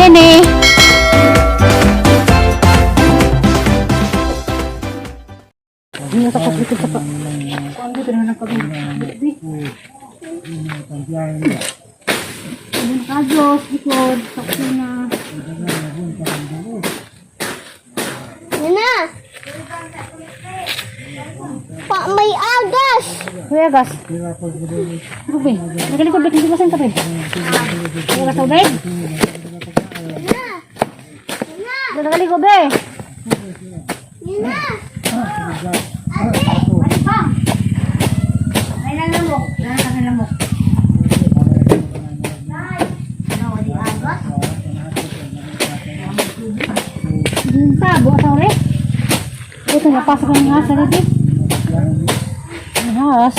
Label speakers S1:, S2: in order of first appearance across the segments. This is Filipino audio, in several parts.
S1: Lene. Hindi na tapos dito sa pa. Kung dito na nakabili. Ayun ka, Diyos, likod, sa kusina.
S2: Yan na! Pa, may agas!
S1: Kuya, gas. Rubi, nagalikod ba't hindi masan ka, Pin? Kuya, gas, Rubi?
S2: Yan na! Yan na!
S1: Nagalikod, be.
S2: Yan na!
S1: Ay, nalamok. Nalamok. Dinta, buat tau le. Ito napasok ng has sa dito. Has.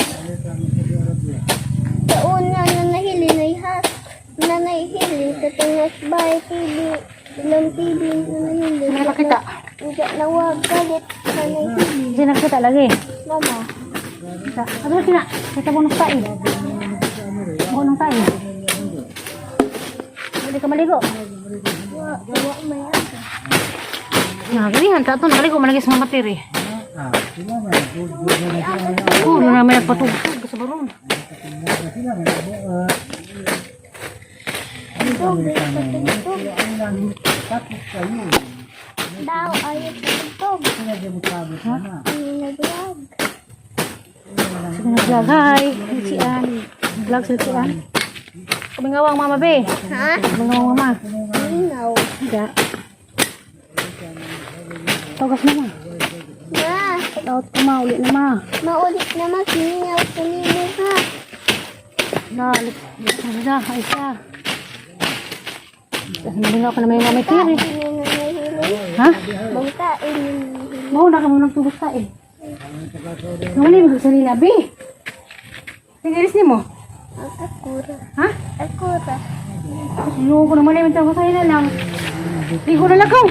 S2: Taon na nanahili na ihas. Nanahili sa tungas bahay TV. Ilang TV nanahili.
S1: Hindi nakita.
S2: Hindi nawag galit. Nanahili.
S1: Hindi nakita lagi.
S2: Mama.
S1: Kita. Ano sina? Kita bonus tayo. Bonus tayo. Hindi ka maligo.
S2: Wala may agas.
S1: Nah, gilihan ta to nakaligo malagi sa mga materi. Puro na may patugtog sa baron.
S2: Daw ayot patugtog. Hindi nag-vlog.
S1: Sige na vlog. Hi. Sian. Vlog sa sian. Kumingawang mama be.
S2: Ha?
S1: Kumingawang mama.
S2: Linaw.
S1: Tidak. Tagas na ma.
S2: Ma,
S1: Daot ko ma. Ulit na ma.
S2: maulit naman siningaw kanino ha.
S1: Dalit. Dalit. Ay siya. Kasi malingaw ka na may mga may tiri. Ha?
S2: Bangkain yung
S1: Mau na ka mo nagtubos ka eh. Ngunit mo sa nila be. Tigilis ni mo.
S2: akura.
S1: Ha?
S2: Akura.
S1: Ayoko ko naman yung tago sa'yo na lang. Ligo na lakaw.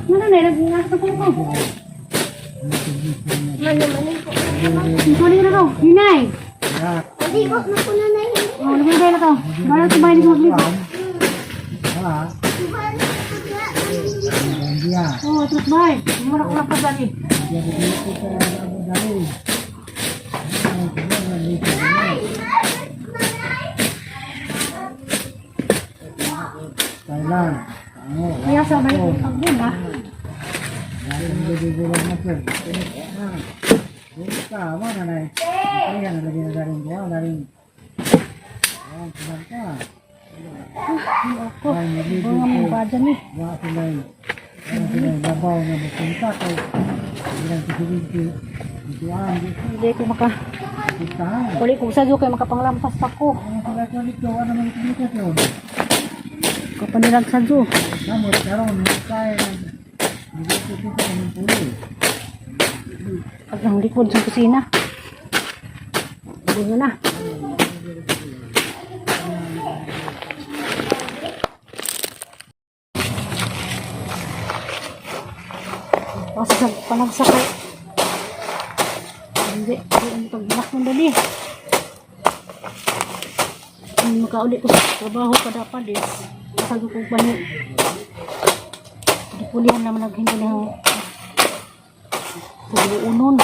S1: Ano na, nasa ko ko.
S2: Mali po.
S1: Ligo na lakaw. Hinay.
S2: Hindi po na po na nahin.
S1: Oh, ligo na lakaw. Balang sa bahay, ligo magligo. Oh, terus bahay. Hindi mo na ko napagdali.
S3: Thailand.
S1: Kaya sa bahay ko pag-din ha. Ako, iba nga mong bada ni. Hindi ko maka... Uli ko sa kayo makapanglampas pa ko. Kapanilag sa Diyo. Pag ang likod sa kusina. Hindi nyo na. Kasi sa panagsakay. Hindi. Hindi pag-block mo dali. Makauli ko sa trabaho kada palis. Sabi ko pa niyo. Di pulihan naman naghindi ng unon.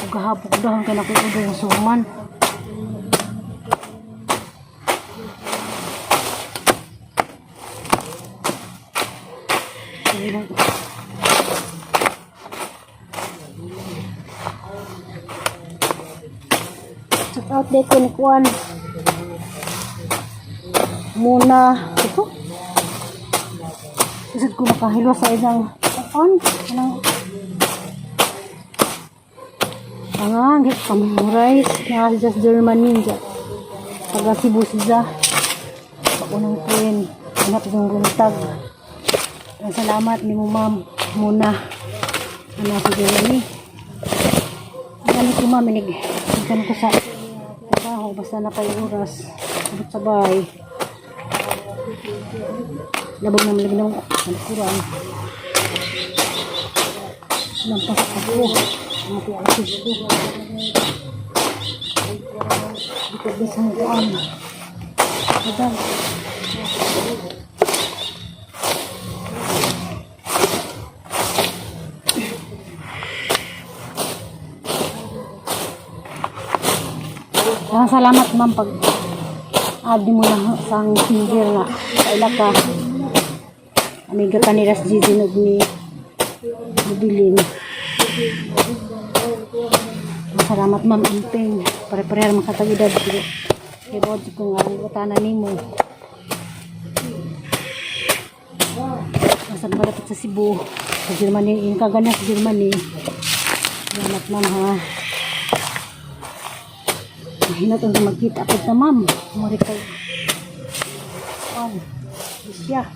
S1: Gahapok dahon kaya nakukudo yung suman. Check out dito ni Kuan. Muna ito. Isad ko makahilo sa isang on. Ang hit pamurais na sa Germany dyan. Taga Cebu siya. Pakunang train. Anak yung guntag. Salamat ni mo ma'am muna. Anak sa Germany. Ano ko ma'am ikan ko sa trabaho basta na kayo oras. Sabot sa bahay. Labog na malagi ng kurang. Lampas ako. Mati asis ko. Dito bisang kuan. Ayan. Salamat ma'am pag adi mo lang sa finger nga kaila ka amiga ka ni Ras Gigi ni Bilin. Salamat ma'am impeng pare-pareha makatagidad kay bod ko nga utana nimo nasa malapit sa Cebu sa Germany yung kagana sa Germany. Salamat ma'am ha. Hinatong sa magkita apod na ma'am. Marikay. Wow. Isya.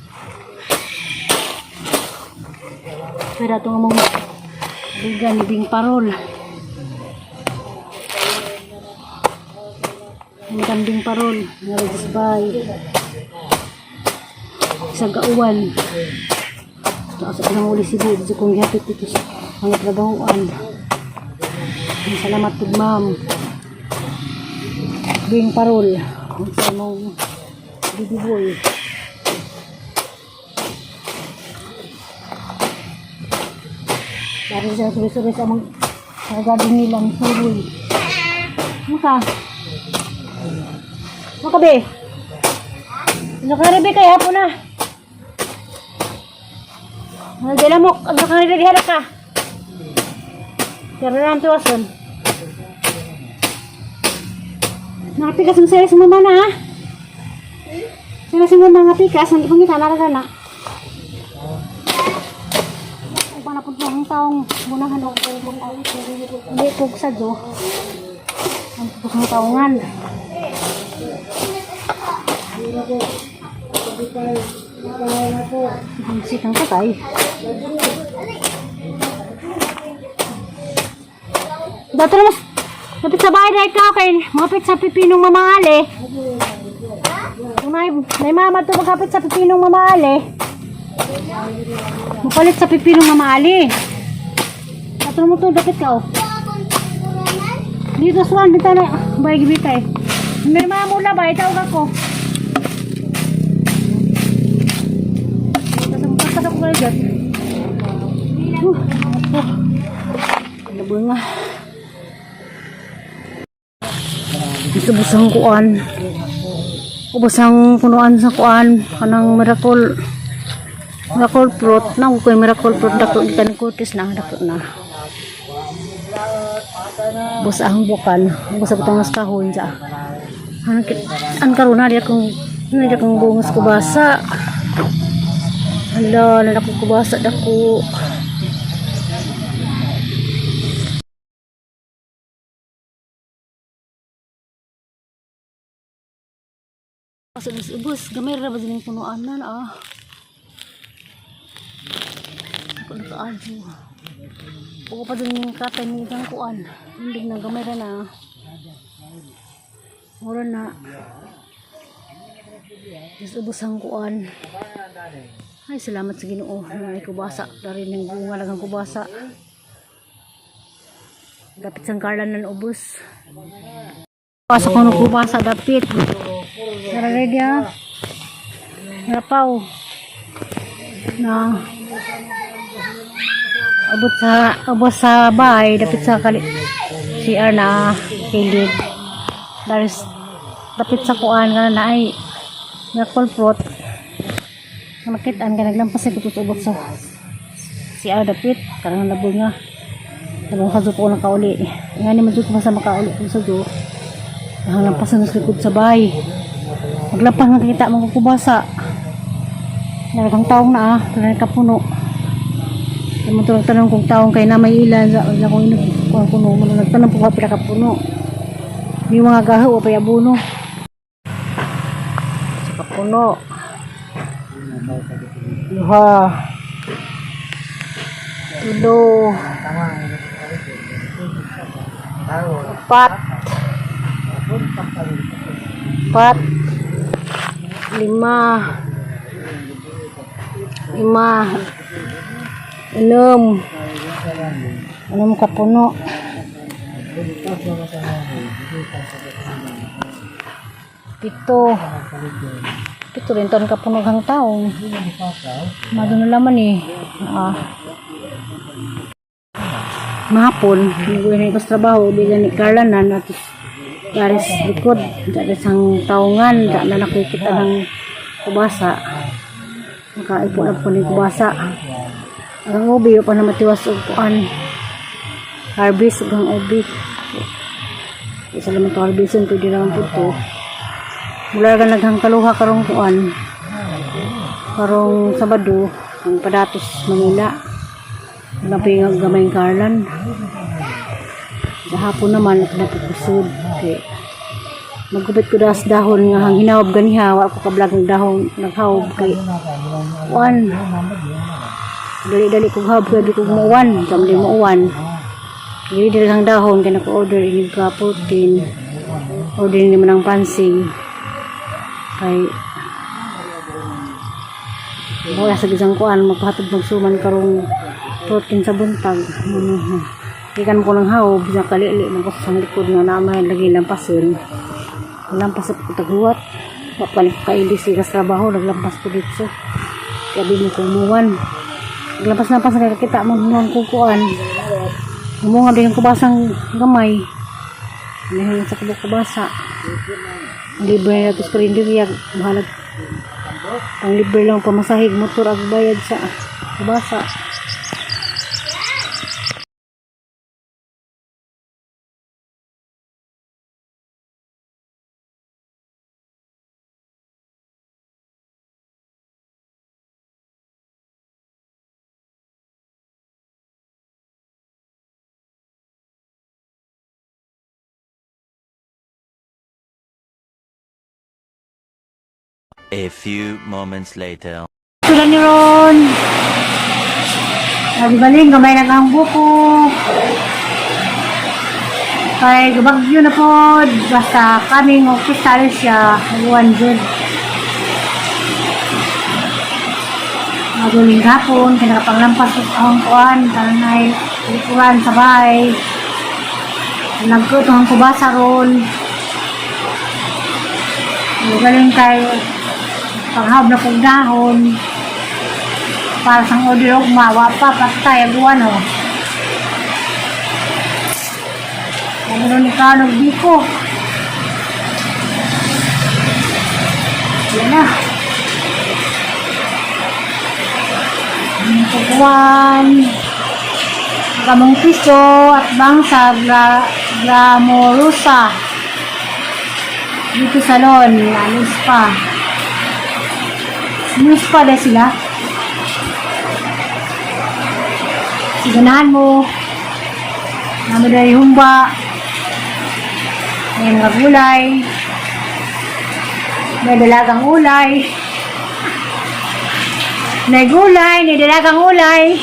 S1: Pero itong mong bigan ni Bing Parol. Ang Bing Parol. Naragisbay. Sa Gauwan. Ito asa ko ng uli si Bud. Ito kong gihapit ito sa mga trabawaan. Salamat po ma'am. Bing Parol sa mong bibiboy. Dari sa suri-suri sa mong nagagawin nilang suruy. Maka be nakaribe kaya po na nagdala mo nakaribe di harap ka pero naman tuwason. Nakapikas mo sa'yo sa mama na ha? Sila si mama nakapikas, hindi pang kita naragana. Kung pa napunta ang taong gunahan o hindi kog sa do. Ang pupus ng taongan. Ang sitang katay. Dato na mas kapit sa bahay na ikaw kay mapit sa pipinong mamali. Kung may mama to magkapit sa pipinong mamali. Mapalit sa pipinong mamali. Dato mo to dapat ka oh. Dito swan bita na bay gibitay. May mama mula ba tawag ako. Dato ko kay gat. Nabunga. Ito busang kuan. Busang punuan sa kuan kanang miracle fruit na ko miracle fruit dako ikan kutis na dako na. Busang bukan, busa butang nas kahon ja. An karuna dia kung bungas ko basa. Hala, nalako ko basa dako. Pasal ubos, gamay ra ba din punuan na ah. Ako nakaadyo. Ako pa din yung katay ng isang kuan. Hindi na gamay ra na. Mura na. Mas ubos ang kuan. Ay, salamat sa Ginoo. Nanay kubasa. Dari ng bunga lang ang kubasa. Dapit sang karlan ng ubos. Pasok ko ng kubasa dapit. Naragay dia napaw na abot sa bahay dapit sa CR na kilid daris dapit sa kuan nga na ay miracle fruit makitaan ka naglampas ay kutusubot sa CR dapit karang nabul nga nabong kaso po nakauli nga ni madyo ko sa makauli kung sa do nanglampasan sa likod sa bahay. Maglampang nakikita mo kubasa. Nalagang taong na talagang kapuno. Yung mga tanong kung taong kay na may ilan. Wala kong inukuha puno. Nagtanong po ka pila kapuno. May mga gaho o payabuno. Sa kapuno. Luha. Tulo. Apat. Empat, lima, enam kapuno, Pito. Pito rin taon ka punog hang taong. Madun na laman eh. Mahapon, nagawin ko sa trabaho, di gani karlanan at dari sa likod, dari sang taongan, da na nakikita ng kubasa. Nakaipon po ng kubasa. Ang ubi, pa na matiwas o kuan. Harvest, ang ubi. Isa naman ito harvestin, pwede naman po ito. Mula ka naghang kaluha karong kuan. Karong Sabado, ang Padatos, Manila. Napingag gamay karlan. Sa hapon naman, napapusod. Okay. Magkupit ko das dahon nga hang hinawab ganiha. Wa ko kablag ng dahon, naghawab kay kuan. Dali-dali kong hawab kaya di kong mauwan. Kamali mauwan. Dali-dali hang dahon, kaya naka-order inig ka protein. Order naman ng pansing. Kay mula sa gisang kuan, magpahatod magsuman karong protein sa buntag. Ikan ko ng haw, bisa kalili ng kusang likod nga naman lagi lampasin. Lampas sa pagkagluwat. Papanik kailis ikas trabaho, naglampas ko dito. Kaya di mo kumuwan. Naglampas-lampas na kita mo nung kukuan. Umunga din ko basang gamay. Dahil sa kubasa. Libre na ito sa karindiriya. Bahalag. Ang libre lang pamasahig motor ag bayad sa kubasa.
S3: A few moments later.
S1: Sila ni Ron. Nagbaling, gamay na ang buko. Kay gabagyo na po. Basta kaming ospital siya. 100. Magaling hapon. Kinakapanglampas ang kuan. Tanay. Likuran sabay. Nagkutong ang kubasa ron. Magaling tayo. Paghab na kong dahon para sang order og mawa pa patay aguan o ano ni kanog biko yan na pagkuhan gamong piso at bangsa Glamorusa dito salon alis pa news pa dahil sila. Siganahan mo. Namin dahil humba. May mga gulay. May dalagang ulay. May gulay. May dalagang ulay.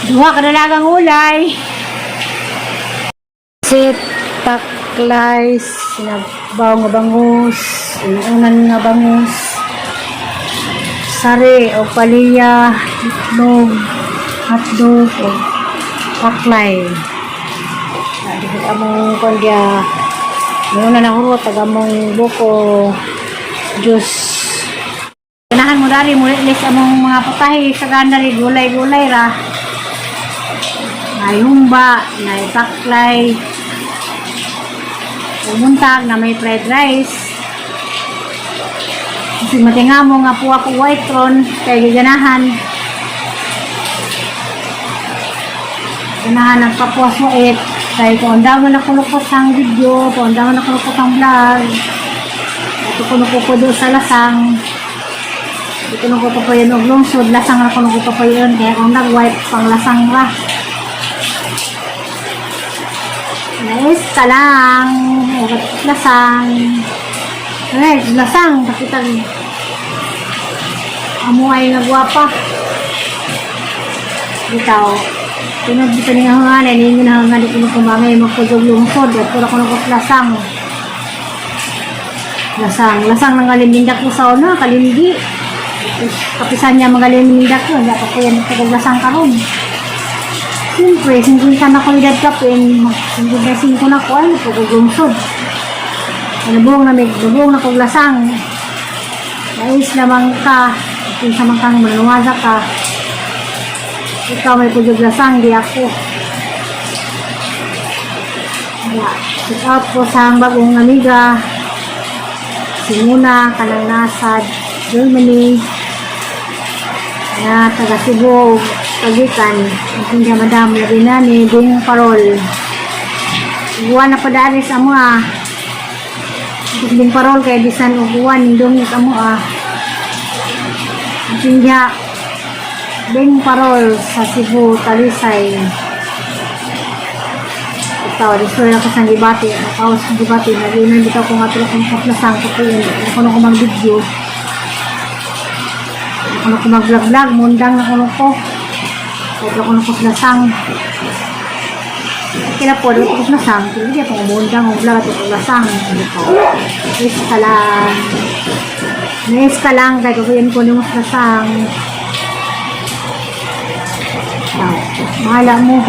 S1: Duha ka dalagang ulay. Sit, taklay, sinagbaw nga bangus. Inunan nga bangus. Sari o paliya, itlog, hotdog o taklay. Dito among kondya. Mayroon na hurot, tagamong buko, juice. Ganahan mo dari, mulit among mga putahe sa gandari, gulay-gulay ra. May humba, may taklay, umuntag na may fried rice. Kasi matinga mo nga po ako white ron kay gaganahan. Ganahan ang kapwas mo kay kung andaman ako lukot ang video, kung andaman ako lukot ang vlog. Ito ko po doon sa lasang. Ito ko po yun og lungsod, lasang ako po yun. Kaya kung nag-white pang lasang ra. Nice ka lang. Lasang. Right, lasang, kapitan. Amo ay nagwapa. Bitaw. Pinag-bisa niya hangan, hindi na hangan, di ko kumamay, magpudog lungsod, at pura ko lasang. Lasang ng alimindak ko sa una, kalindi. Kapisan niya mga alimindak ko, hindi ako yan lasang karon. Siyempre, sinunsan ako edad kapin, hindi na 5 na ko, ay, pudog lungsod. Nabong na kong lasang. Nais lamang ka. Kung sa mga kang manuwaza ka. Ikaw may pudyog lasang, di ako. Shout out po sa bagong amiga. Si Muna, kanang nasa Germany. Na taga Cebu, Pagitan. Ang siya madam, labi na ni Bing Parol. Uguan na padari sa mga. Bing Parol kaya bisan uguan, indong sa mga. Ang siya Bing Parol sa Cebu, Talisay. Ito, destroy ako sa gibati. Nakaos sa gibati. Nag-inan dito ko nga tulak kong kaplasang ko po yun. Ako na ko mag-video. Ako na ko mag-vlog-vlog. Mundang na ko. Kaya ako na ko kaplasang. Kaya po, dito ko kaplasang. Kaya hindi ako mundang o vlog at kaplasang. Nice ka lang. Nice ka lang. Kaya kukuyin ko yung kaplasang. Mahala mo.